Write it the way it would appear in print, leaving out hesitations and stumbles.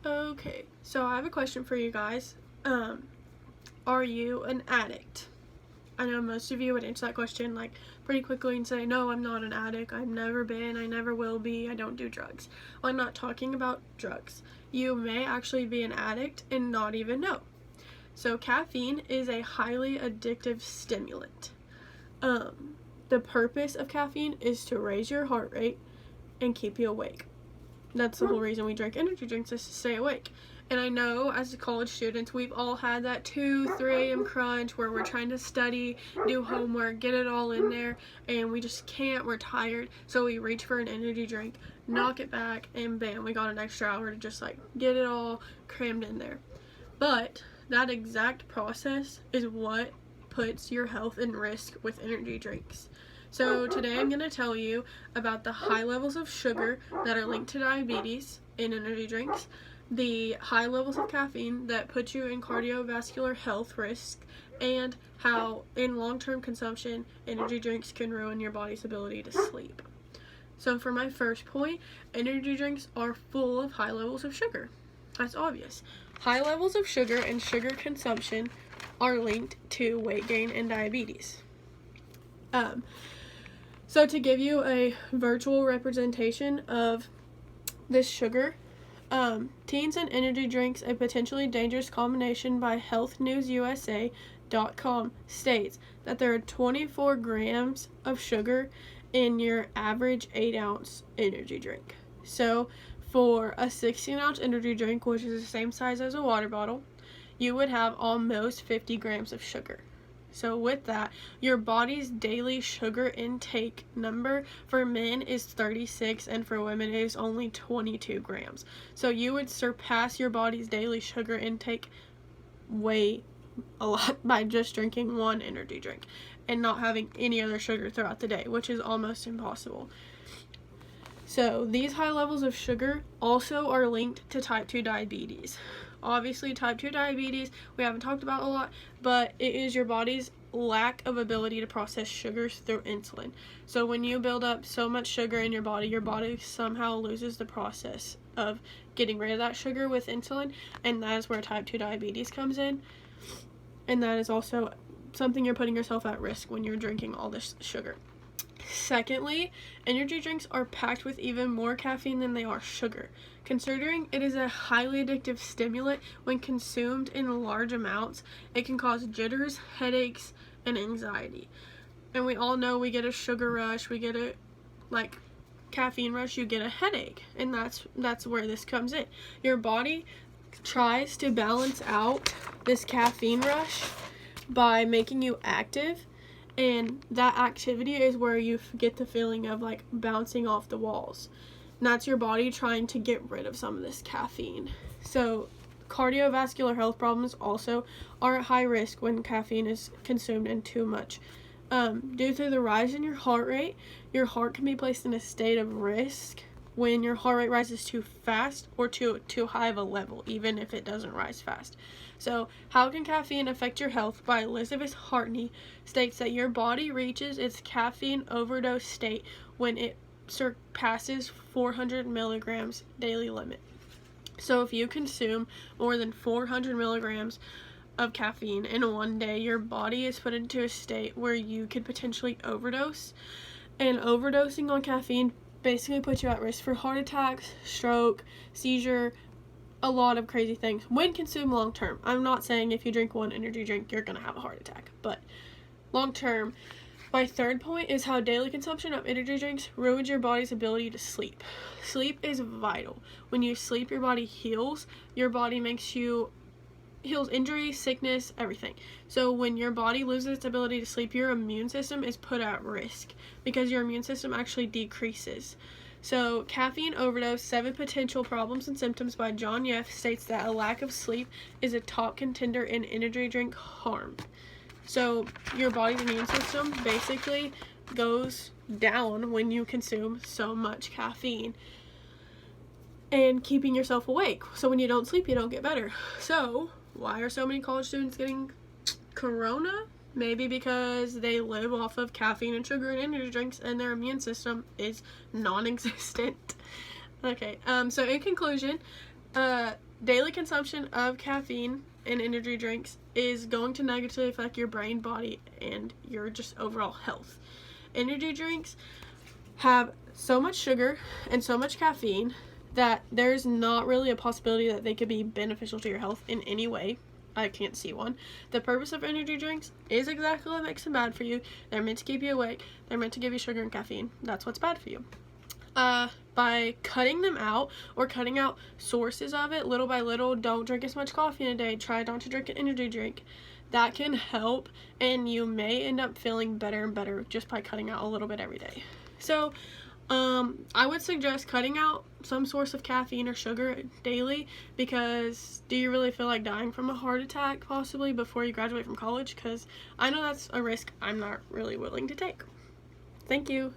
Okay, so I have a question for you guys. Are you an addict? I know most of you would answer that question like pretty quickly and say, no, I'm not an addict. I've never been. I never will be. I don't do drugs. Well, I'm not talking about drugs. You may actually be an addict and not even know. So caffeine is a highly addictive stimulant. The purpose of caffeine is to raise your heart rate and keep you awake. That's the whole reason we drink energy drinks, is to stay awake. And I know as college students, we've all had that 2-3 a.m. crunch where we're trying to study, do homework, get it all in there, and we just can't, we're tired. So we reach for an energy drink, knock it back, and bam, we got an extra hour to just like get it all crammed in there. But that exact process is what puts your health in risk with energy drinks. So today I'm going to tell you about the high levels of sugar that are linked to diabetes in energy drinks, the high levels of caffeine that put you in cardiovascular health risk, and how in long-term consumption energy drinks can ruin your body's ability to sleep. So for my first point, energy drinks are full of high levels of sugar. That's obvious. High levels of sugar and sugar consumption are linked to weight gain and diabetes. So to give you a virtual representation of this sugar, Teens and Energy Drinks, a potentially dangerous combination by healthnewsusa.com states that there are 24 grams of sugar in your average 8-ounce energy drink. So for a 16-ounce energy drink, which is the same size as a water bottle, you would have almost 50 grams of sugar. So with that, your body's daily sugar intake number for men is 36 and for women it is only 22 grams. So you would surpass your body's daily sugar intake way a lot by just drinking one energy drink and not having any other sugar throughout the day, which is almost impossible. So these high levels of sugar also are linked to type 2 diabetes. Obviously, type 2 diabetes, we haven't talked about a lot, but it is your body's lack of ability to process sugars through insulin. So when you build up so much sugar in your body somehow loses the process of getting rid of that sugar with insulin, and that is where type 2 diabetes comes in. And that is also something you're putting yourself at risk when you're drinking all this sugar. Secondly, energy drinks are packed with even more caffeine than they are sugar. Considering it is a highly addictive stimulant, when consumed in large amounts, it can cause jitters, headaches, and anxiety. And we all know we get a sugar rush, we get a caffeine rush, you get a headache. And that's where this comes in. Your body tries to balance out this caffeine rush by making you active. And that activity is where you get the feeling of like bouncing off the walls. And that's your body trying to get rid of some of this caffeine. So cardiovascular health problems also are at high risk when caffeine is consumed in too much. Due to the rise in your heart rate, your heart can be placed in a state of risk when your heart rate rises too fast or too high of a level, even if it doesn't rise fast. So, How Can Caffeine Affect Your Health by Elizabeth Hartney states that your body reaches its caffeine overdose state when it surpasses 400 milligrams daily limit. So if you consume more than 400 milligrams of caffeine in one day, your body is put into a state where you could potentially overdose. And overdosing on caffeine basically puts you at risk for heart attacks, stroke, seizure, a lot of crazy things when consumed long term. I'm not saying if you drink one energy drink you're going to have a heart attack, but long term. My third point is how daily consumption of energy drinks ruins your body's ability to sleep. Sleep is vital. When you sleep, your body heals. Your body heals injury, sickness, everything. So when your body loses its ability to sleep, your immune system is put at risk because your immune system actually decreases. So Caffeine Overdose, 7 Potential Problems and Symptoms by John Yeff states that a lack of sleep is a top contender in energy drink harm. So your body's immune system basically goes down when you consume so much caffeine and keeping yourself awake. So when you don't sleep, you don't get better. So why are so many college students getting corona? Maybe because they live off of caffeine and sugar and energy drinks and their immune system is non-existent. Okay, so in conclusion, daily consumption of caffeine and energy drinks is going to negatively affect your brain, body, and your just overall health. Energy drinks have so much sugar and so much caffeine that there's not really a possibility that they could be beneficial to your health in any way. I can't see one. The purpose of energy drinks is exactly what makes them bad for you. They're meant to keep you awake. They're meant to give you sugar and caffeine. That's what's bad for you. By cutting them out or cutting out sources of it little by little, don't drink as much coffee in a day. Try not to drink an energy drink. That can help, and you may end up feeling better and better just by cutting out a little bit every day. So, I would suggest cutting out some source of caffeine or sugar daily, because do you really feel like dying from a heart attack possibly before you graduate from college? Because I know that's a risk I'm not really willing to take. Thank you.